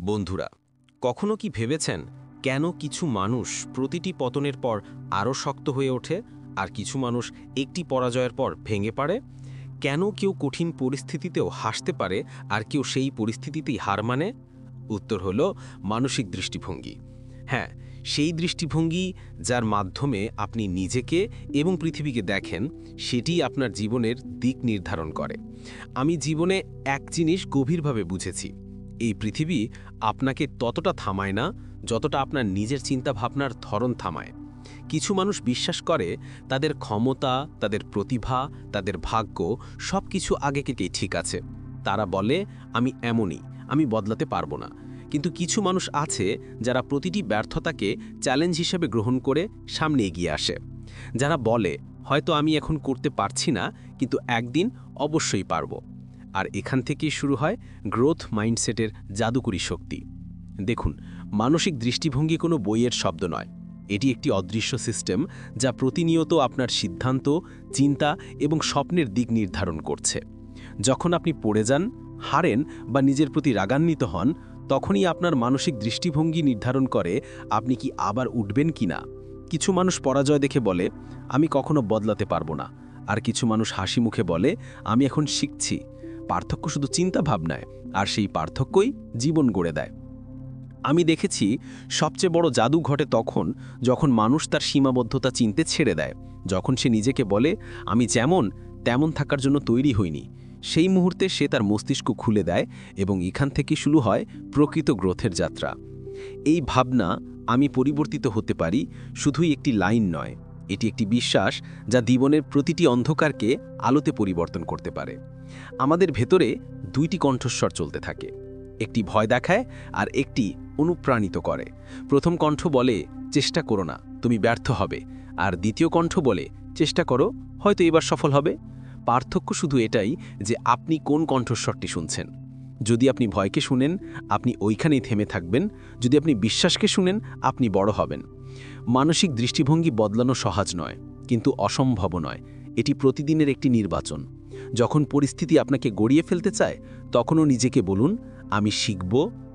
বন্ধুরা, কখনো কি ভেবেছেন কেন কিছু মানুষ প্রতিটি পতনের পর আরও শক্ত হয়ে ওঠে আর কিছু মানুষ একটি পরাজয়ের পর ভেঙে পড়ে? কেন কেউ কঠিন পরিস্থিতিতেও হাসতে পারে আর কেউ সেই পরিস্থিতিতেই হার মানে? উত্তর হলো মানসিক দৃষ্টিভঙ্গি। হ্যাঁ, সেই দৃষ্টিভঙ্গি যার মাধ্যমে আপনি নিজেকে এবং পৃথিবীকে দেখেন, সেটি আপনার জীবনের দিক নির্ধারণ করে। আমি জীবনে এক জিনিস গভীরভাবে বুঝেছি, এই পৃথিবী আপনাকে ততটা থামায় না যতটা আপনার নিজের চিন্তাভাবনার ধরন থামায়। কিছু মানুষ বিশ্বাস করে তাদের ক্ষমতা, তাদের প্রতিভা, তাদের ভাগ্য সব কিছু আগে থেকেই ঠিক আছে। তারা বলে, আমি এমনই, আমি বদলাতে পারবো না। কিন্তু কিছু মানুষ আছে যারা প্রতিটি ব্যর্থতাকে চ্যালেঞ্জ হিসেবে গ্রহণ করে সামনে এগিয়ে আসে। যারা বলে, হয়তো আমি এখন করতে পারছি না, কিন্তু একদিন অবশ্যই পারবো। আর এখান থেকেই শুরু হয় গ্রোথ মাইন্ডসেটের জাদুকরী শক্তি। দেখুন, মানসিক দৃষ্টিভঙ্গি কোনো বইয়ের শব্দ নয়। এটি একটি অদৃশ্য সিস্টেম যা প্রতিনিয়ত আপনার সিদ্ধান্ত, চিন্তা এবং স্বপ্নের দিক নির্ধারণ করছে। যখন আপনি পড়ে যান, হারেন বা নিজের প্রতি রাগান্বিত হন, তখনই আপনার মানসিক দৃষ্টিভঙ্গি নির্ধারণ করে আপনি কি আবার উঠবেন কিনা। কিছু মানুষ পরাজয় দেখে বলে, আমি কখনো বদলাতে পারবো না। আর কিছু মানুষ হাসি মুখে বলে, আমি এখন শিখছি। পার্থক্য শুধু চিন্তা ভাবনায়, আর সেই পার্থক্যই জীবন গড়ে দেয়। আমি দেখেছি সবচেয়ে বড় জাদু ঘটে তখন যখন মানুষ তার সীমাবদ্ধতা চিনতে ছেড়ে দেয়। যখন সে নিজেকে বলে, আমি যেমন তেমন থাকার জন্য তৈরি হইনি, সেই মুহূর্তে সে তার মস্তিষ্ক খুলে দেয় এবং এখান থেকে শুরু হয় প্রকৃত গ্রোথের যাত্রা। এই ভাবনা, আমি পরিবর্তিত হতে পারি, শুধুই একটি লাইন নয়, এটি একটি বিশ্বাস যা জীবনের প্রতিটি অন্ধকারকে আলোতে পরিবর্তন করতে পারে। আমাদের ভেতরে দুইটি কণ্ঠস্বর চলতে থাকে, একটি ভয় দেখায় আর একটি অনুপ্রাণিত করে। প্রথম কণ্ঠ বলে, চেষ্টা করো না, তুমি ব্যর্থ হবে। আর দ্বিতীয় কণ্ঠ বলে, চেষ্টা করো, হয়তো এবার সফল হবে। পার্থক্য শুধু এটাই যে আপনি কোন কণ্ঠস্বরটি শুনছেন। যদি আপনি ভয়কে শুনেন, আপনি ওইখানেই থেমে থাকবেন। যদি আপনি বিশ্বাসকে শুনেন, আপনি বড় হবেন। মানসিক দৃষ্টিভঙ্গি বদলানো সহজ নয়, কিন্তু অসম্ভব নয়। এটি প্রতিদিনের একটি নির্বাচন। যখন পরিস্থিতি আপনাকে গড়িয়ে ফেলতে চায়, তখনও নিজেকে বলুন, আমি শিখব,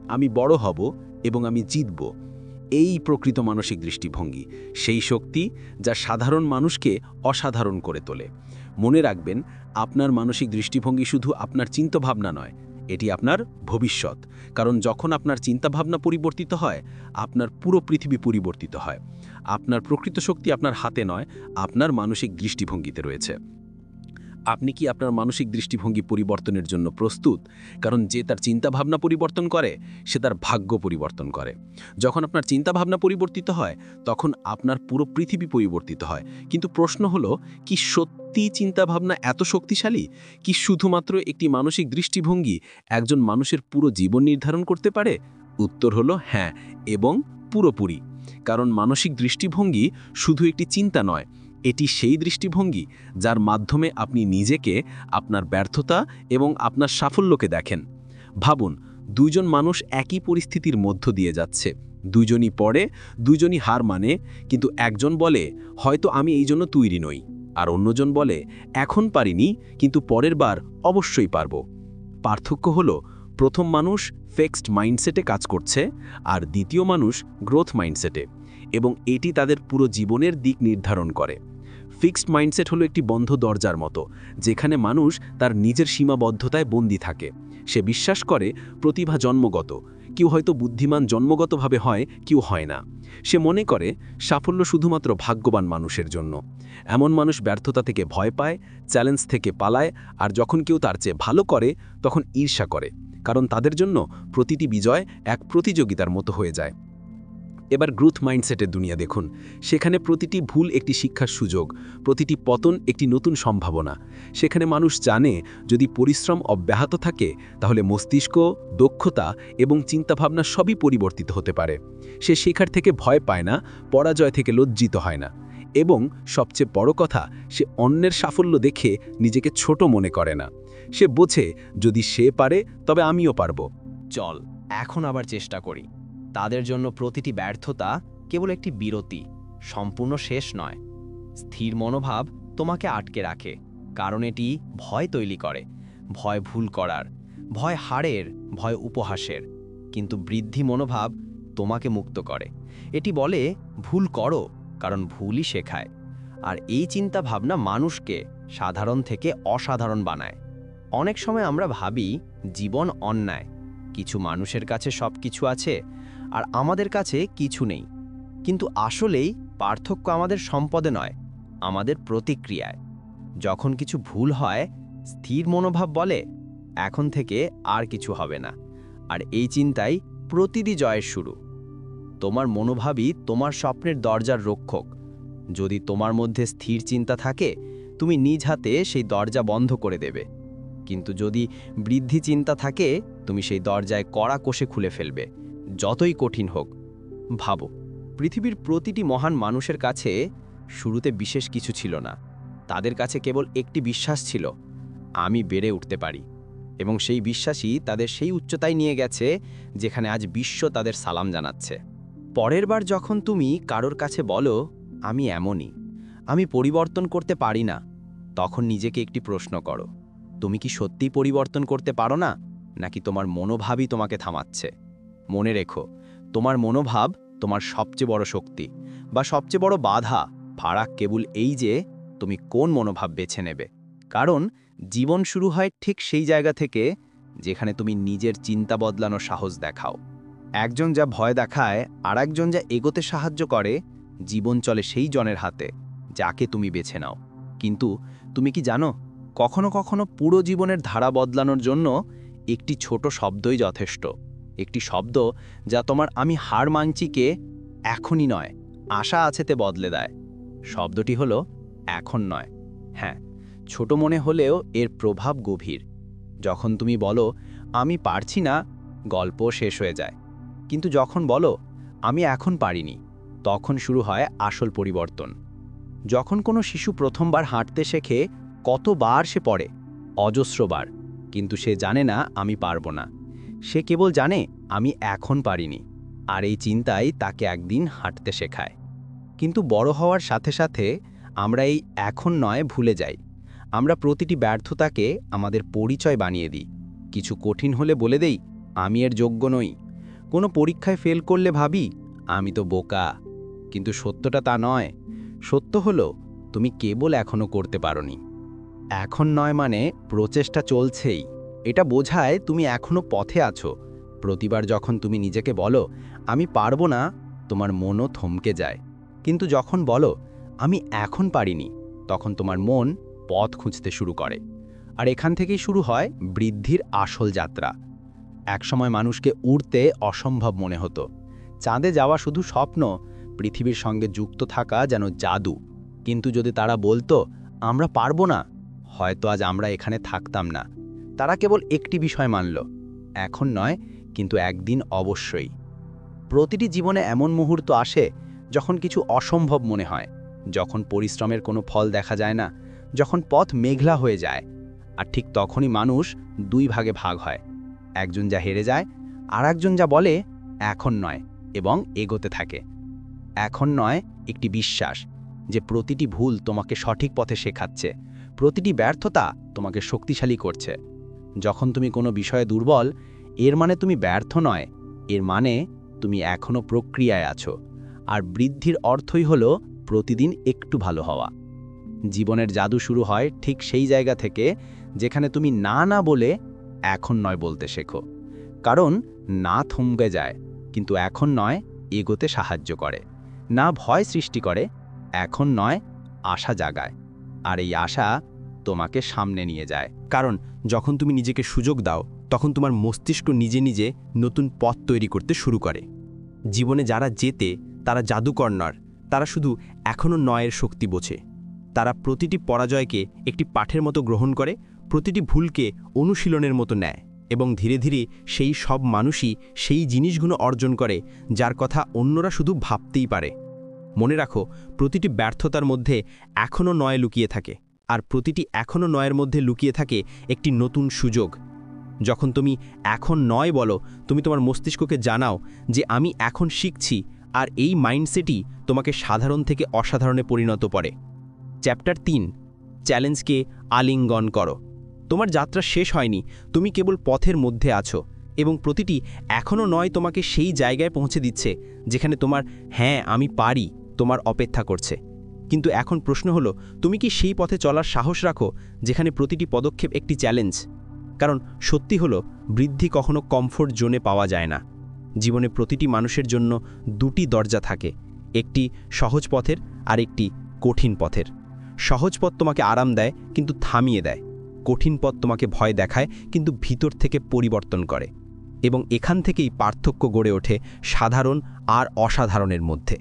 আমি বড় হব এবং আমি জিতব। এই প্রকৃত মানসিক দৃষ্টিভঙ্গি, সেই শক্তি যা সাধারণ মানুষকে অসাধারণ করে তোলে। মনে রাখবেন, আপনার মানসিক দৃষ্টিভঙ্গি শুধু আপনার চিন্তাভাবনা নয়, এটি আপনার ভবিষ্যৎ। কারণ যখন আপনার চিন্তাভাবনা পরিবর্তিত হয়, আপনার পুরো পৃথিবী পরিবর্তিত হয়। আপনার প্রকৃত শক্তি আপনার হাতে নয়, আপনার মানসিক দৃষ্টিভঙ্গিতে রয়েছে। আপনি কি আপনার মানসিক দৃষ্টিভঙ্গি পরিবর্তনের জন্য প্রস্তুত? কারণ যে তার চিন্তাভাবনা পরিবর্তন করে, সে তার ভাগ্য পরিবর্তন করে। যখন আপনার চিন্তাভাবনা পরিবর্তিত হয়, তখন আপনার পুরো পৃথিবী পরিবর্তিত হয়। কিন্তু প্রশ্ন হলো, কি সত্যি চিন্তাভাবনা এত শক্তিশালী? কি শুধুমাত্র একটি মানসিক দৃষ্টিভঙ্গি একজন মানুষের পুরো জীবন নির্ধারণ করতে পারে? উত্তর হলো হ্যাঁ, এবং পুরোপুরি। কারণ মানসিক দৃষ্টিভঙ্গি শুধু একটি চিন্তা নয়, এটি সেই দৃষ্টিভঙ্গি যার মাধ্যমে আপনি নিজেকে, আপনার ব্যর্থতা এবং আপনার সাফল্যকে দেখেন। ভাবুন, দুইজন মানুষ একই পরিস্থিতির মধ্য দিয়ে যাচ্ছে। দুইজনই পড়ে, দুইজনই হার মানে, কিন্তু একজন বলে, হয়তো আমি এই জন্য তৈরি নই। আর অন্যজন বলে, এখন পারিনি, কিন্তু পরের বার অবশ্যই পারব। পার্থক্য হলো, প্রথম মানুষ ফিক্সড মাইন্ডসেটে কাজ করছে, আর দ্বিতীয় মানুষ গ্রোথ মাইন্ডসেটে, এবং এটি তাদের পুরো জীবনের দিক নির্ধারণ করে। ফিক্সড মাইন্ডসেট হলো একটি বন্ধ দরজার মতো, যেখানে মানুষ তার নিজের সীমাবদ্ধতায় বন্দী থাকে। সে বিশ্বাস করে প্রতিভা জন্মগত, কেউ হয়তো বুদ্ধিমান জন্মগতভাবে হয়, কেউ হয় না। সে মনে করে সাফল্য শুধুমাত্র ভাগ্যবান মানুষের জন্য। এমন মানুষ ব্যর্থতা থেকে ভয় পায়, চ্যালেঞ্জ থেকে পালায়, আর যখন কেউ তার চেয়ে ভালো করে, তখন ঈর্ষা করে, কারণ তাদের জন্য প্রতিটি বিজয় এক প্রতিযোগিতার মতো হয়ে যায়। এবার গ্রোথ মাইন্ডসেটের দুনিয়া দেখুন। সেখানে প্রতিটি ভুল একটি শিক্ষার সুযোগ, প্রতিটি পতন একটি নতুন সম্ভাবনা। সেখানে মানুষ জানে, যদি পরিশ্রম অব্যাহত থাকে, তাহলে মস্তিষ্ক, দক্ষতা এবং চিন্তাভাবনা সবই পরিবর্তিত হতে পারে। সে শেখার থেকে ভয় পায় না, পরাজয় থেকে লজ্জিত হয় না, এবং সবচেয়ে বড় কথা, সে অন্যের সাফল্য দেখে নিজেকে ছোট মনে করে না। সে বোঝে, যদি সে পারে, তবে আমিও পারব। চল এখন আবার চেষ্টা করি। তাদের জন্য প্রতিটি ব্যর্থতা কেবল একটি বিরতি, সম্পূর্ণ শেষ নয়। স্থির মনোভাব তোমাকে আটকে রাখে, কারণ এটি ভয় তৈরি করে। ভয় ভুল করার, ভয় হারের, ভয় উপহাসের। কিন্তু বৃদ্ধি মনোভাব তোমাকে মুক্ত করে। এটি বলে ভুল করো, কারণ ভুলই শেখায়। আর এই চিন্তা ভাবনা মানুষকে সাধারণ থেকে অসাধারণ বানায়। অনেক সময় আমরা ভাবি জীবন অন্যায়, কিছু মানুষের কাছে সব কিছু আছে আর আমাদের কাছে কিছু নেই। কিন্তু আসলেই পার্থক্য আমাদের সম্পদে নয়, আমাদের প্রতিক্রিয়ায়। যখন কিছু ভুল হয়, স্থির মনোভাব বলে এখন থেকে আর কিছু হবে না। আর এই চিন্তাই প্রতিটি জয়ের শুরু। তোমার মনোভাবই তোমার স্বপ্নের দরজার রক্ষক। যদি তোমার মধ্যে স্থির চিন্তা থাকে, তুমি নিজ হাতে সেই দরজা বন্ধ করে দেবে। কিন্তু যদি বৃদ্ধি চিন্তা থাকে, তুমি সেই দরজায় কড়া কষে খুলে ফেলবে, যতই কঠিন হোক। ভাবো, পৃথিবীর প্রতিটি মহান মানুষের কাছে শুরুতে বিশেষ কিছু ছিল না। তাদের কাছে কেবল একটি বিশ্বাস ছিল, আমি বেড়ে উঠতে পারি। এবং সেই বিশ্বাসই তাদের সেই উচ্চতায় নিয়ে গেছে যেখানে আজ বিশ্ব তাদের সালাম জানাচ্ছে। পরের বার যখন তুমি কারোর কাছে বলো আমি এমনই, আমি পরিবর্তন করতে পারি না, তখন নিজেকে একটি প্রশ্ন করো, তুমি কি সত্যিই পরিবর্তন করতে পারো না, নাকি তোমার মনোভাবই তোমাকে থামাচ্ছে? মনে রেখো, তোমার মনোভাব তোমার সবচেয়ে বড় শক্তি বা সবচেয়ে বড় বাধা। ফারাক কেবল এই যে তুমি কোন মনোভাব বেছে নেবে। কারণ জীবন শুরু হয় ঠিক সেই জায়গা থেকে যেখানে তুমি নিজের চিন্তা বদলানোর সাহস দেখাও। একজন যা ভয় দেখায় আর একজন যা এগোতে সাহায্য করে, জীবন চলে সেই জনের হাতে যাকে তুমি বেছে নাও। কিন্তু তুমি কি জানো, কখনো কখনো পুরো জীবনের ধারা বদলানোর জন্য একটি ছোট শব্দই যথেষ্ট। একটি শব্দ যা তোমার আমি হার মানছিকে এখনই নয়, আশা আছেতে বদলে দেয়। শব্দটি হলো এখন নয়। হ্যাঁ, ছোট মনে হলেও এর প্রভাব গভীর। যখন তুমি বলো আমি পারছি না, গল্প শেষ হয়ে যায়। কিন্তু যখন বলো আমি এখন পারিনি, তখন শুরু হয় আসল পরিবর্তন। যখন কোনো শিশু প্রথমবার হাঁটতে শেখে, কতবার সে পড়ে? অজস্রবার। কিন্তু সে জানে না আমি পারবো না, সে কেবল জানে আমি এখন পারিনি। আর এই চিন্তাই তাকে একদিন হাঁটতে শেখায়। কিন্তু বড় হওয়ার সাথে সাথে আমরা এই এখন নয় ভুলে যাই। আমরা প্রতিটি ব্যর্থতাকে আমাদের পরিচয় বানিয়ে দিই। কিছু কঠিন হলে বলে দেই আমি এর যোগ্য নই। কোনো পরীক্ষায় ফেল করলে ভাবি আমি তো বোকা। কিন্তু সত্যটা তা নয়। সত্য হলো তুমি কেবল এখনো করতে পারোনি। এখন নয় মানে প্রচেষ্টা চলছেই। এটা বোঝায় তুমি এখনো পথে আছো। প্রতিবার যখন তুমি নিজেকে বলো আমি পারবো না, তোমার মনও থমকে যায়। কিন্তু যখন বলো আমি এখন পারিনি, তখন তোমার মন পথ খুঁজতে শুরু করে। আর এখান থেকেই শুরু হয় বৃদ্ধির আসল যাত্রা। একসময় মানুষকে উড়তে অসম্ভব মনে হতো। চাঁদে যাওয়া শুধু স্বপ্ন, পৃথিবীর সঙ্গে যুক্ত থাকা যেন জাদু। কিন্তু যদি তারা বলতো আমরা পারবো না, হয়তো আজ আমরা এখানে থাকতাম না। তারা কেবল একটি বিষয় মানল, এখন নয়, কিন্তু একদিন অবশ্যই। প্রতিটি জীবনে এমন মুহূর্ত আসে যখন কিছু অসম্ভব মনে হয়, যখন পরিশ্রমের কোনো ফল দেখা যায় না, যখন পথ মেঘলা হয়ে যায়। আর ঠিক তখনই মানুষ দুই ভাগে ভাগ হয়। একজন যা হেরে যায়, আর একজন যা বলে এখন নয় এবং এগোতে থাকে। এখন নয় একটি বিশ্বাস যে প্রতিটি ভুল তোমাকে সঠিক পথে শেখাচ্ছে, প্রতিটি ব্যর্থতা তোমাকে শক্তিশালী করছে। যখন তুমি কোনো বিষয়ে দুর্বল, এর মানে তুমি ব্যর্থ নয়, এর মানে তুমি এখনো প্রক্রিয়ায় আছো। আর বৃদ্ধির অর্থই হলো প্রতিদিন একটু ভালো হওয়া। জীবনের জাদু শুরু হয় ঠিক সেই জায়গা থেকে যেখানে তুমি না না বলে এখন নয় বলতে শেখো। কারণ না থমকে যায়, কিন্তু এখন নয় এগোতে সাহায্য করে। না ভয় সৃষ্টি করে, এখন নয় আশা জাগায়। আর এই আশা তোমাকে সামনে নিয়ে যায়। কারণ যখন তুমি নিজেকে সুযোগ দাও, তখন তোমার মস্তিষ্ক নিজে নিজে নতুন পথ তৈরি করতে শুরু করে। জীবনে যারা জেতে তারা জাদুকর নয়, তারা শুধু এখনও নয়ের শক্তি বোঝে। তারা প্রতিটি পরাজয়কে একটি পাঠের মতো গ্রহণ করে, প্রতিটি ভুলকে অনুশীলনের মতো নেয়, এবং ধীরে ধীরে সেই সব মানুষই সেই জিনিসগুলো অর্জন করে যার কথা অন্যরা শুধু ভাবতেই পারে। মনে রাখো, প্রতিটি ব্যর্থতার মধ্যে এখনও নয় লুকিয়ে থাকে, আর প্রতিটি এখনও নয়ের মধ্যে লুকিয়ে থাকে একটি নতুন সুযোগ। যখন তুমি এখন নয় বলো, তুমি তোমার মস্তিষ্ককে জানাও যে আমি এখন শিখছি, আর এই মাইন্ডসেটই তোমাকে সাধারণ থেকে অসাধারণে পরিণত করে। চ্যাপ্টার 3, চ্যালেঞ্জকে আলিঙ্গন করো। তোমার যাত্রা শেষ হয়নি, তুমি কেবল পথের মধ্যে আছো। এবং প্রতিটি এখনও নয় তোমাকে সেই জায়গায় পৌঁছে দিচ্ছে যেখানে তোমার হ্যাঁ আমি পারি তোমার অপেক্ষা করছে। কিন্তু এখন প্রশ্ন হলো, তুমি কি সেই পথে চলার সাহস রাখো যেখানে প্রতিটি পদক্ষেপ একটি চ্যালেঞ্জ? কারণ সত্যি হলো, বৃদ্ধি কখনো কমফোর্ট জোনে পাওয়া যায় না। জীবনে প্রতিটি মানুষের জন্য দুটি দরজা থাকে, একটি সহজ পথের আর একটি কঠিন পথের। সহজ পথ তোমাকে আরাম দেয় কিন্তু থামিয়ে দেয়, কঠিন পথ তোমাকে ভয় দেখায় কিন্তু ভিতর থেকে পরিবর্তন করে। এবং এখান থেকেই পার্থক্য গড়ে ওঠে সাধারণ আর অসাধারণের মধ্যে।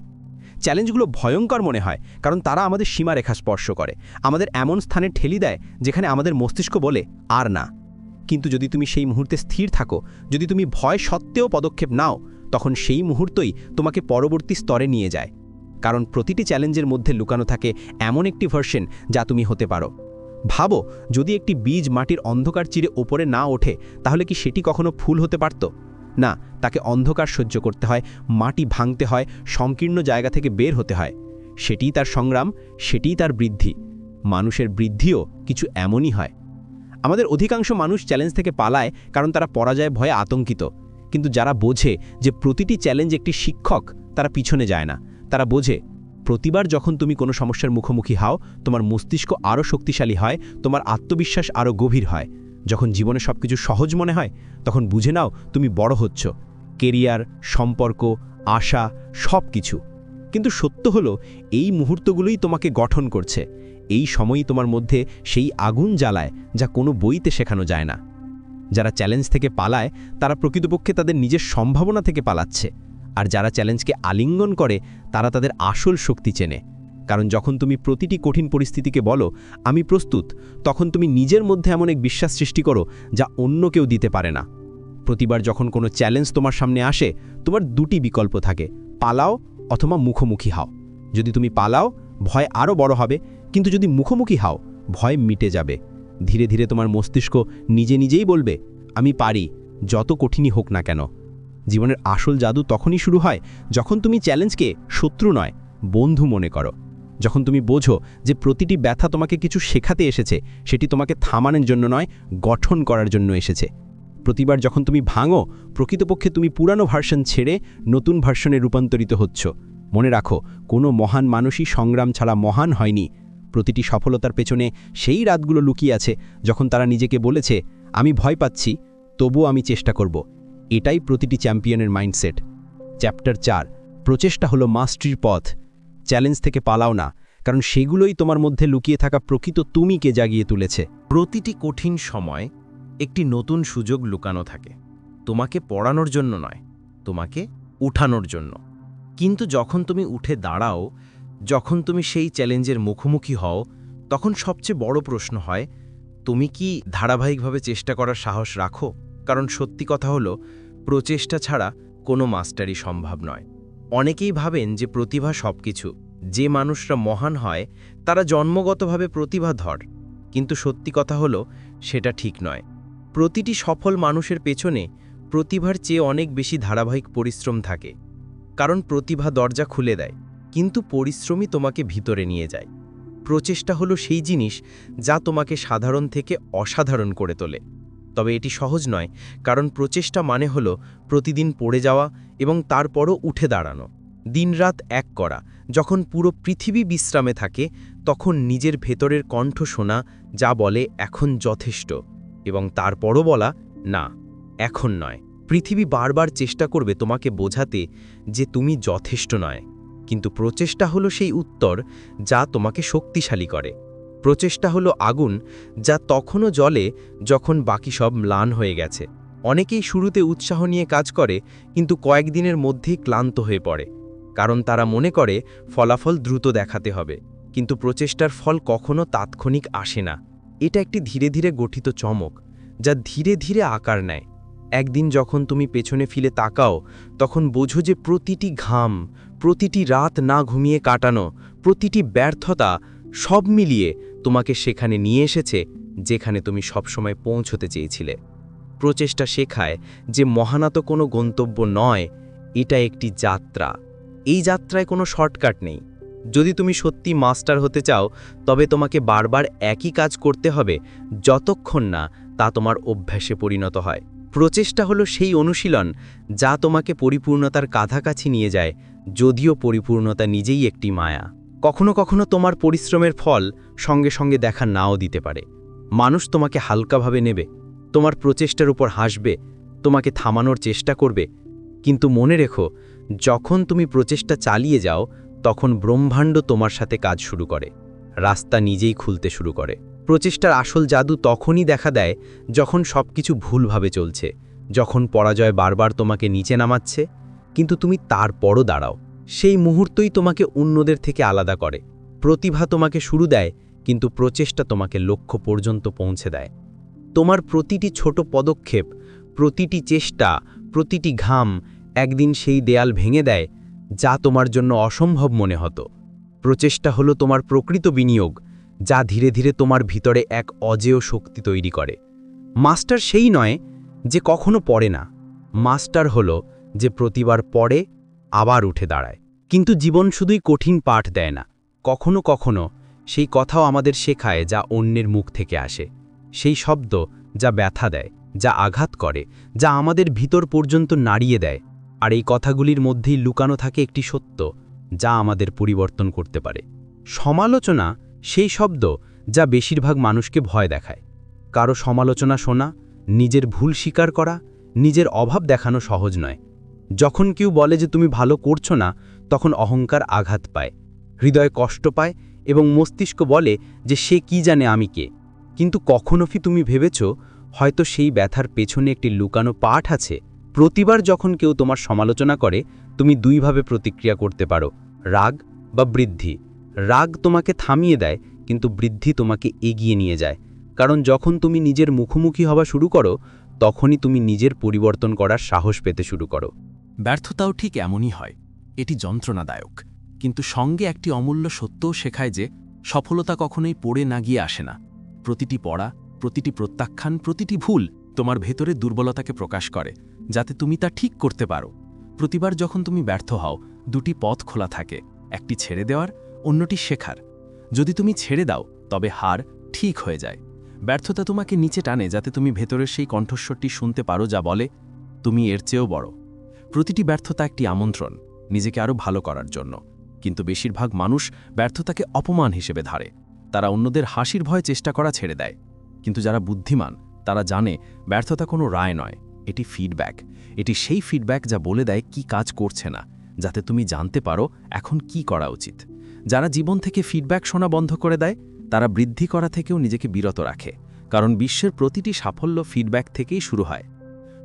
চ্যালেঞ্জগুলো ভয়ঙ্কর মনে হয় কারণ তারা আমাদের সীমারেখা স্পর্শ করে, আমাদের এমন স্থানে ঠেলি দেয় যেখানে আমাদের মস্তিষ্ক বলে আর না। কিন্তু যদি তুমি সেই মুহূর্তে স্থির থাকো, যদি তুমি ভয় সত্ত্বেও পদক্ষেপ নাও, তখন সেই মুহূর্তই তোমাকে পরবর্তী স্তরে নিয়ে যায়। কারণ প্রতিটি চ্যালেঞ্জের মধ্যে লুকানো থাকে এমন একটি ভার্সন যা তুমি হতে পারো। ভাবো, যদি একটি বীজ মাটির অন্ধকার চিরে ওপরে না ওঠে, তাহলে কি সেটি কখনো ফুল হতে পারত? না, তাকে অন্ধকার সহ্য করতে হয়, মাটি ভাঙতে হয়, সংকীর্ণ জায়গা থেকে বের হতে হয়। সেটিই তার সংগ্রাম, সেটিই তার বৃদ্ধি। মানুষের বৃদ্ধিও কিছু এমনই হয়। আমাদের অধিকাংশ মানুষ চ্যালেঞ্জ থেকে পালায় কারণ তারা পরাজয় ভয়ে আতঙ্কিত। কিন্তু যারা বোঝে যে প্রতিটি চ্যালেঞ্জ একটি শিক্ষক, তারা পিছনে যায় না। তারা বোঝে প্রতিবার যখন তুমি কোনো সমস্যার মুখোমুখি হও, তোমার মস্তিষ্ক আরও শক্তিশালী হয়, তোমার আত্মবিশ্বাস আরও গভীর হয়। যখন জীবনে সবকিছু সহজ মনে হয়, তখন বুঝে নাও তুমি বড় হচ্ছ। কেরিয়ার, সম্পর্ক, আশা, সব কিছু। কিন্তু সত্য হলো, এই মুহূর্তগুলোই তোমাকে গঠন করছে। এই সময়ই তোমার মধ্যে সেই আগুন জ্বালায় যা কোনো বইতে শেখানো যায় না। যারা চ্যালেঞ্জ থেকে পালায় তারা প্রকৃতপক্ষে তাদের নিজের সম্ভাবনা থেকে পালাচ্ছে। আর যারা চ্যালেঞ্জকে আলিঙ্গন করে তারা তাদের আসল শক্তি চেনে। কারণ যখন তুমি প্রতিটি কঠিন পরিস্থিতিকে বলো আমি প্রস্তুত, তখন তুমি নিজের মধ্যে এমন এক বিশ্বাস সৃষ্টি করো যা অন্য কেউ দিতে পারে না। প্রতিবার যখন কোনো চ্যালেঞ্জ তোমার সামনে আসে, তোমার দুটি বিকল্প থাকে, পালাও অথবা মুখোমুখি হও। যদি তুমি পালাও, ভয় আরও বড় হবে, কিন্তু যদি মুখোমুখি হও, ভয় মিটে যাবে। ধীরে ধীরে তোমার মস্তিষ্ক নিজে নিজেই বলবে আমি পারি, যত কঠিনই হোক না কেন। জীবনের আসল জাদু তখনই শুরু হয় যখন তুমি চ্যালেঞ্জকে শত্রু নয়, বন্ধু মনে করো। যখন তুমি বোঝো যে প্রতিটি ব্যথা তোমাকে কিছু শেখাতে এসেছে, সেটি তোমাকে থামানোর জন্য নয়, গঠন করার জন্য এসেছে। প্রতিবার যখন তুমি ভাঙো, প্রকৃতপক্ষে তুমি পুরানো ভার্সন ছেড়ে নতুন ভার্সনে রূপান্তরিত হচ্ছ। মনে রাখো, কোনো মহান মানুষই সংগ্রাম ছাড়া মহান হয়নি। প্রতিটি সফলতার পেছনে সেই রাতগুলো লুকিয়ে আছে যখন তারা নিজেকে বলেছে আমি ভয় পাচ্ছি, তবুও আমি চেষ্টা করব। এটাই প্রতিটি চ্যাম্পিয়নের মাইন্ডসেট। চ্যাপ্টার 4, প্রচেষ্টা হলো মাস্টারির পথ। চ্যালেঞ্জ থেকে পালাও না, কারণ সেগুলোই তোমার মধ্যে লুকিয়ে থাকা প্রকৃত তুমিকে জাগিয়ে তুলেছে। প্রতিটি কঠিন সময় একটি নতুন সুযোগ লুকানো থাকে, তোমাকে পড়ানোর জন্য নয়, তোমাকে উঠানোর জন্য। কিন্তু যখন তুমি উঠে দাঁড়াও, যখন তুমি সেই চ্যালেঞ্জের মুখোমুখি হও, তখন সবচেয়ে বড় প্রশ্ন হয় তুমি কি ধারাবাহিকভাবে চেষ্টা করার সাহস রাখো? কারণ সত্যি কথা হলো, প্রচেষ্টা ছাড়া কোনো মাস্টারি সম্ভব নয়। অনেকেই ভাবেন যে প্রতিভা সবকিছু, যে মানুষরা মহান হয় তারা জন্মগতভাবে প্রতিভাধর। কিন্তু সত্যি কথা হলো সেটা ঠিক নয়। প্রতিটি সফল মানুষের পেছনে প্রতিভার চেয়ে অনেক বেশি ধারাবাহিক পরিশ্রম থাকে। কারণ প্রতিভা দরজা খুলে দেয়, কিন্তু পরিশ্রমই তোমাকে ভিতরে নিয়ে যায়। প্রচেষ্টা হলো সেই জিনিস যা তোমাকে সাধারণ থেকে অসাধারণ করে তোলে। তবে এটি সহজ নয়, কারণ প্রচেষ্টা মানে হলো প্রতিদিন পড়ে যাওয়া এবং তারপরও উঠে দাঁড়ানো, দিনরাত এক করা। যখন পুরো পৃথিবী বিশ্রামে থাকে, তখন নিজের ভেতরের কণ্ঠ শোনা যা বলে এখন যথেষ্ট, এবং তারপরও বলা না, এখন নয়। পৃথিবী বারবার চেষ্টা করবে তোমাকে বোঝাতে যে তুমি যথেষ্ট নয়, কিন্তু প্রচেষ্টা হলো সেই উত্তর যা তোমাকে শক্তিশালী করে। প্রচেষ্টা হলো আগুন যা তখনও জ্বলে যখন বাকি সব ম্লান হয়ে গেছে। অনেকেই শুরুতে উৎসাহ নিয়ে কাজ করে, কিন্তু কয়েকদিনের মধ্যেই ক্লান্ত হয়ে পড়ে, কারণ তারা মনে করে ফলাফল দ্রুত দেখাতে হবে। কিন্তু প্রচেষ্টার ফল কখনো তাৎক্ষণিক আসে না। এটা একটি ধীরে ধীরে গঠিত চমক, যা ধীরে ধীরে আকার নেয়। একদিন যখন তুমি পেছনে ফিরে তাকাও, তখন বোঝো যে প্রতিটি ঘাম, প্রতিটি রাত না ঘুমিয়ে কাটানো, প্রতিটি ব্যর্থতা, সব মিলিয়ে তোমাকে সেখানে নিয়ে এসেছে যেখানে তুমি সবসময় পৌঁছতে চেয়েছিলে। প্রচেষ্টা শেখায় যে মহানাত কোনো গন্তব্য নয়, এটা একটি যাত্রা। এই যাত্রায় কোনো শর্টকাট নেই। যদি তুমি সত্যি মাস্টার হতে চাও, তবে তোমাকে বারবার একই কাজ করতে হবে যতক্ষণ না তা তোমার অভ্যাসে পরিণত হয়। প্রচেষ্টা হলো সেই অনুশীলন যা তোমাকে পরিপূর্ণতার কাছাকাছি নিয়ে যায়, যদিও পরিপূর্ণতা নিজেই একটি মায়া। কখনো কখনো তোমার পরিশ্রমের ফল সঙ্গে সঙ্গে দেখা নাও দিতে পারে। মানুষ তোমাকে হালকাভাবে নেবে, তোমার প্রচেষ্টার উপর হাসবে, তোমাকে থামানোর চেষ্টা করবে। কিন্তু মনে রেখো, যখন তুমি প্রচেষ্টা চালিয়ে যাও তখন ব্রহ্মাণ্ড তোমার সাথে কাজ শুরু করে, রাস্তা নিজেই খুলতে শুরু করে। প্রচেষ্টার আসল জাদু তখনই দেখা দেয় যখন সবকিছু ভুলভাবে চলছে, যখন পরাজয় বারবার তোমাকে নিচে নামাচ্ছে, কিন্তু তুমি তারপরও দাঁড়াও। সেই মুহূর্তই তোমাকে অন্যদের থেকে আলাদা করে। প্রতিভা তোমাকে শুরু দেয়, কিন্তু প্রচেষ্টা তোমাকে লক্ষ্য পর্যন্ত পৌঁছে দেয়। তোমার প্রতিটি ছোট পদক্ষেপ, প্রতিটি চেষ্টা, প্রতিটি ঘাম একদিন সেই দেয়াল ভেঙে দেয় যা তোমার জন্য অসম্ভব মনে হতো। প্রচেষ্টা হলো তোমার প্রকৃত বিনিয়োগ, যা ধীরে ধীরে তোমার ভিতরে এক অজেয় শক্তি তৈরি করে। মাস্টার সেই নয় যে কখনো পড়ে না, মাস্টার হলো যে প্রতিবার পড়ে আবার উঠে দাঁড়ায়। কিন্তু জীবন শুধুই কঠিন পাঠ দেয় না, কখনো কখনো সেই কথাও আমাদের শেখায় যা অন্যের মুখ থেকে আসে, সেই শব্দ যা ব্যথা দেয়, যা আঘাত করে, যা আমাদের ভিতর পর্যন্ত নাড়িয়ে দেয়। আর এই কথাগুলির মধ্যেই লুকানো থাকে একটি সত্য যা আমাদের পরিবর্তন করতে পারে। সমালোচনা সেই শব্দ যা বেশিরভাগ মানুষকে ভয় দেখায়। কারো সমালোচনা শোনা, নিজের ভুল স্বীকার করা, নিজের অভাব দেখানো সহজ নয়। যখন কেউ বলে যে তুমি ভালো করছো না, তখন অহংকার আঘাত পায়, হৃদয় কষ্ট পায় এবং মস্তিষ্ক বলে যে সে কি জানে আমি কে। কিন্তু কখনো কি তুমি ভেবেছ হয়তো সেই ব্যথার পেছনে একটি লুকানো পাঠ আছে? প্রতিবার যখন কেউ তোমার সমালোচনা করে, তুমি দুইভাবে প্রতিক্রিয়া করতে পারো, রাগ বা বৃদ্ধি। রাগ তোমাকে থামিয়ে দেয়, কিন্তু বৃদ্ধি তোমাকে এগিয়ে নিয়ে যায়। কারণ যখন তুমি নিজের মুখোমুখি হওয়া শুরু করো, তখনই তুমি নিজের পরিবর্তন করার সাহস পেতে শুরু করো। ব্যর্থতাও ঠিক এমনই হয়, এটি যন্ত্রণাদায়ক, কিন্তু সঙ্গে একটি অমূল্য সত্যও শেখায় যে সফলতা কখনোই পড়ে না গিয়ে আসে না। প্রতিটি পড়া, প্রতিটি প্রত্যাখ্যান, প্রতিটি ভুল তোমার ভেতরে দুর্বলতাকে প্রকাশ করে, যাতে তুমি তা ঠিক করতে পারো। প্রতিবার যখন তুমি ব্যর্থ হও, দুটি পথ খোলা থাকে, একটি ছেড়ে দেওয়ার, অন্যটি শেখার। যদি তুমি ছেড়ে দাও, তবে হার ঠিক হয়ে যায়। ব্যর্থতা তোমাকে নিচে টানে, যাতে তুমি ভেতরের সেই কণ্ঠস্বরটি শুনতে পারো যা বলে, তুমি এর চেয়েও বড়। প্রতিটি ব্যর্থতা একটি আমন্ত্রণ নিজেকে আরও ভালো করার জন্য। কিন্তু বেশিরভাগ মানুষ ব্যর্থতাকে অপমান হিসেবে ধারে। তারা অন্যদের হাসির ভয়ে চেষ্টা করা ছেড়ে দেয়। কিন্তু যারা বুদ্ধিমান, তারা জানে ব্যর্থতা কোনো রায় নয়, এটি ফিডব্যাক। এটি সেই ফিডব্যাক যা বলে দেয় কি কাজ করছে না, যাতে তুমি জানতে পারো এখন কি করা উচিত। যারা জীবন থেকে ফিডব্যাক শোনা বন্ধ করে দেয়, তারা বৃদ্ধি করা থেকেও নিজেকে বিরত রাখে, কারণ বিশ্বের প্রতিটি সাফল্য ফিডব্যাক থেকেই শুরু হয়।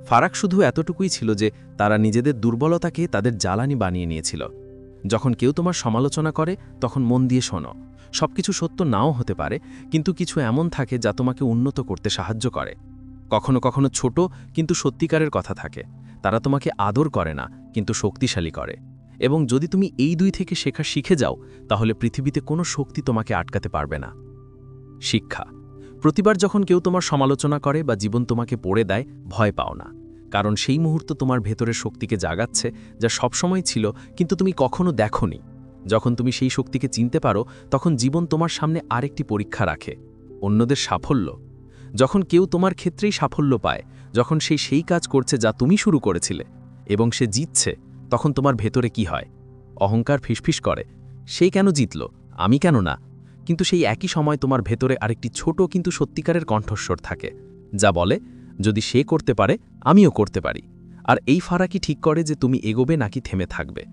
ফারাক শুধু এতটুকুই ছিল যে তারা নিজেদের দুর্বলতাকে তাদের জ্বালানি বানিয়ে নিয়েছিল। যখন কেউ তোমার সমালোচনা করে, তখন মন দিয়ে শোনো। সবকিছু সত্য নাও হতে পারে, কিন্তু কিছু এমন থাকে যা তোমাকে উন্নত করতে সাহায্য করে। কখনো কখনো ছোট কিন্তু সত্যিকারের কথা থাকে, তারা তোমাকে আদর করে না কিন্তু শক্তিশালী করে। এবং যদি তুমি এই দুই থেকে শেখা শিখে যাও, তাহলে পৃথিবীতে কোনো শক্তি তোমাকে আটকাতে পারবে না। শিক্ষা: প্রতিবার যখন কেউ তোমার সমালোচনা করে বা জীবন তোমাকে পড়ে দেয়, ভয় পাও না, কারণ সেই মুহূর্ত তোমার ভেতরের শক্তিকে জাগাচ্ছে, যা সবসময় ছিল কিন্তু তুমি কখনো দেখোনি। যখন তুমি সেই শক্তিকে চিনতে পারো, তখন জীবন তোমার সামনে আরেকটি পরীক্ষা রাখে, অন্যদের সাফল্য। যখন কেউ তোমার ক্ষেত্রেই সাফল্য পায়, যখন সেই কাজ করছে যা তুমি শুরু করেছিলে, এবং সে জিতছে, তখন তোমার ভেতরে কি হয়? অহংকার ফিসফিস করে, সেই কেন জিতল, আমি কেন না? কিন্তু সেই একই সময় তোমার ভেতরে আরেকটি ছোট কিন্তু সত্যিকারের কণ্ঠস্বর থাকে, যা বলে যদি সে করতে পারে, আমিও করতে পারি। আর এই ফারাকই ঠিক করে যে তুমি এগোবে নাকি থেমে থাকবে।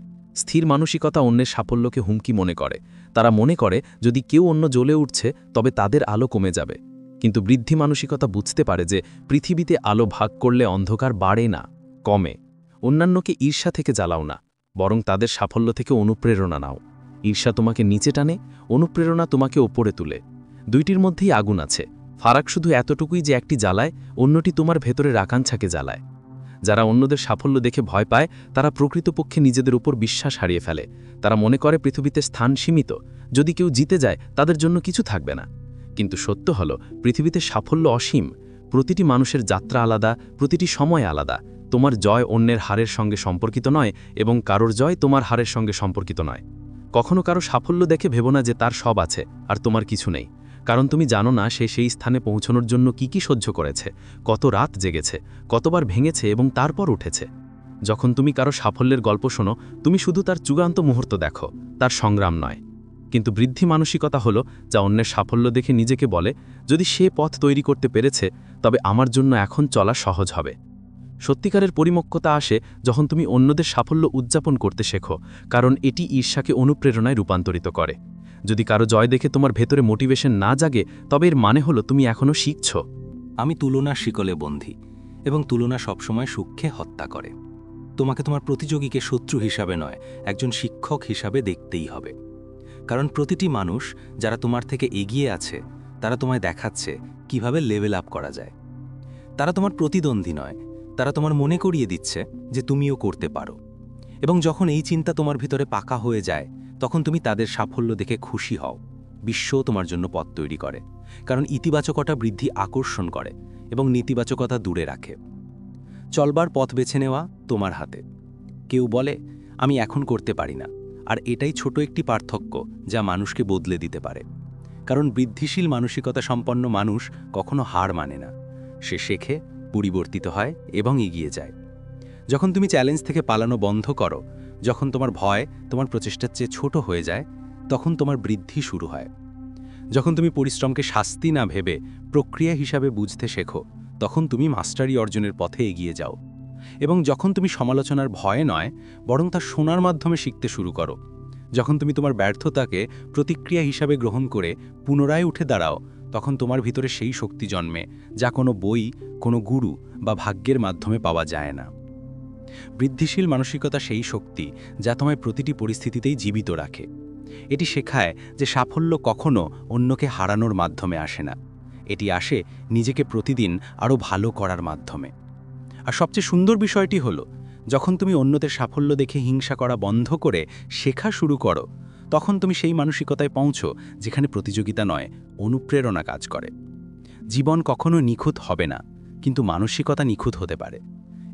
স্থির মানসিকতা অন্যের সাফল্যকে হুমকি মনে করে। তারা মনে করে যদি কেউ অন্য জ্বলে উঠছে, তবে তাদের আলো কমে যাবে। কিন্তু বৃদ্ধি মানসিকতা বুঝতে পারে যে পৃথিবীতে আলো ভাগ করলে অন্ধকার বাড়ে না, কমে। অন্যান্যকে ঈর্ষা থেকে জ্বালাও না, বরং তাদের সাফল্য থেকে অনুপ্রেরণা নাও। ঈর্ষা তোমাকে নিচে টানে, অনুপ্রেরণা তোমাকে ওপরে তুলে। দুইটির মধ্যেই আগুন আছে, ফারাক শুধু এতটুকুই যে একটি জ্বালায়, অন্যটি তোমার ভেতরের আকাঙ্ক্ষাকে জ্বালায়। যারা অন্যদের সাফল্য দেখে ভয় পায়, তারা প্রকৃতপক্ষে নিজেদের উপর বিশ্বাস হারিয়ে ফেলে। তারা মনে করে পৃথিবীতে স্থান সীমিত, যদি কেউ জিতে যায় তাদের জন্য কিছু থাকবে না। কিন্তু সত্য হলো, পৃথিবীতে সাফল্য অসীম। প্রতিটি মানুষের যাত্রা আলাদা, প্রতিটি সময় আলাদা। তোমার জয় অন্যের হারের সঙ্গে সম্পর্কিত নয়, এবং কারোর জয় তোমার হারের সঙ্গে সম্পর্কিত নয়। কখনো কারো সাফল্য দেখে ভেবো না যে তার সব আছে আর তোমার কিছু নেই, কারণ তুমি জানো না সে সেই স্থানে পৌঁছানোর জন্য কি সহ্য করেছে, কত রাত জেগেছে, কতবার ভেঙেছে এবং তারপর উঠেছে। যখন তুমি কারো সাফল্যের গল্প শোনো, তুমি শুধু তার চূড়ান্ত মুহূর্ত দেখো, তার সংগ্রাম নয়। কিন্তু বৃদ্ধি মানসিকতা হলো যা অন্যের সাফল্য দেখে নিজেকে বলে, যদি সে পথ তৈরি করতে পেরেছে তবে আমার জন্য এখন চলা সহজ হবে। সত্যিকারের পরিপক্কতা আসে যখন তুমি অন্যদের সাফল্য উদযাপন করতে শেখো, কারণ এটি ঈর্ষাকে অনুপ্রেরণায় রূপান্তরিত করে। যদি কারো জয় দেখে তোমার ভেতরে মোটিভেশন না জাগে, তবে এর মানে হলো তুমি এখনও শিখছ। আমি তুলনার শিকলে বন্ধী, এবং তুলনা সবসময় সুখকে হত্যা করে। তোমাকে তোমার প্রতিযোগীকে শত্রু হিসাবে নয়, একজন শিক্ষক হিসাবে দেখতেই হবে। কারণ প্রতিটি মানুষ যারা তোমার থেকে এগিয়ে আছে, তারা তোমায় দেখাচ্ছে কিভাবে লেভেল আপ করা যায়। তারা তোমার প্রতিদ্বন্দ্বী নয়, তারা তোমার মনে করিয়ে দিচ্ছে যে তুমিও করতে পারো। এবং যখন এই চিন্তা তোমার ভিতরে পাকা হয়ে যায়, তখন তুমি তাদের সাফল্য দেখে খুশি হও। বিশ্বও তোমার জন্য পথ তৈরি করে, কারণ ইতিবাচকতা বৃদ্ধি আকর্ষণ করে এবং নেতিবাচকতা দূরে রাখে। চলবার পথ বেছে নেওয়া তোমার হাতে। কেউ বলে আমি এখন করতে পারি না, আর এটাই ছোট একটি পার্থক্য যা মানুষকে বদলে দিতে পারে। কারণ বৃদ্ধিশীল মানসিকতা সম্পন্ন মানুষ কখনো হার মানে না, সে শেখে, পরিবর্তিত হয় এবং এগিয়ে যায়। যখন তুমি চ্যালেঞ্জ থেকে পালানো বন্ধ করো, যখন তোমার ভয় তোমার প্রচেষ্টার চেয়ে ছোট হয়ে যায়, তখন তোমার বৃদ্ধি শুরু হয়। যখন তুমি পরিশ্রমকে শাস্তি না ভেবে প্রক্রিয়া হিসাবে বুঝতে শেখো, তখন তুমি মাস্টারি অর্জনের পথে এগিয়ে যাও। এবং যখন তুমি সমালোচনার ভয়ে নয়, বরং তা শোনার মাধ্যমে শিখতে শুরু করো, যখন তুমি তোমার ব্যর্থতাকে প্রতিক্রিয়া হিসাবে গ্রহণ করে পুনরায় উঠে দাঁড়াও, তখন তোমার ভিতরে সেই শক্তি জন্মে যা কোনো বই, কোনো গুরু বা ভাগ্যের মাধ্যমে পাওয়া যায় না। বৃদ্ধিশীল মানসিকতা সেই শক্তি যা তোমায় প্রতিটি পরিস্থিতিতেই জীবিত রাখে। এটি শেখায় যে সাফল্য কখনো অন্যকে হারানোর মাধ্যমে আসে না, এটি আসে নিজেকে প্রতিদিন আরও ভালো করার মাধ্যমে। আর সবচেয়ে সুন্দর বিষয়টি হলো, যখন তুমি অন্যদের সাফল্য দেখে হিংসা করা বন্ধ করে শেখা শুরু করো, তখন তুমি সেই মানসিকতায় পৌঁছো যেখানে প্রতিযোগিতা নয়, অনুপ্রেরণা কাজ করে। জীবন কখনো নিখুঁত হবে না, কিন্তু মানসিকতা নিখুঁত হতে পারে।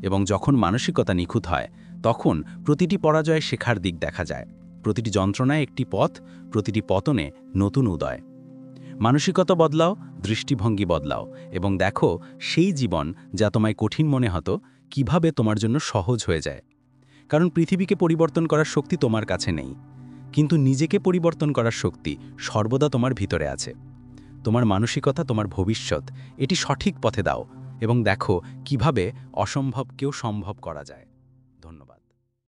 এবং যখন মানসিকতা নিখুঁত হয়, তখন প্রতিটি পরাজয়ে শেখার দিক দেখা যায়, প্রতিটি যন্ত্রণায় একটি পথ, প্রতিটি পতনে নতুন উদয়। মানসিকতা বদলাও, দৃষ্টিভঙ্গি বদলাও, এবং দেখো সেই জীবন যা তোমায় কঠিন মনে হতো কিভাবে তোমার জন্য সহজ হয়ে যায়। কারণ পৃথিবীকে পরিবর্তন করার শক্তি তোমার কাছে নেই, কিন্তু নিজেকে পরিবর্তন করার শক্তি সর্বদা তোমার ভিতরে আছে। তোমার মানসিকতা তোমার ভবিষ্যৎ, এটি সঠিক পথে দাও এবং দেখো কিভাবে অসম্ভবকেও সম্ভব করা যায়।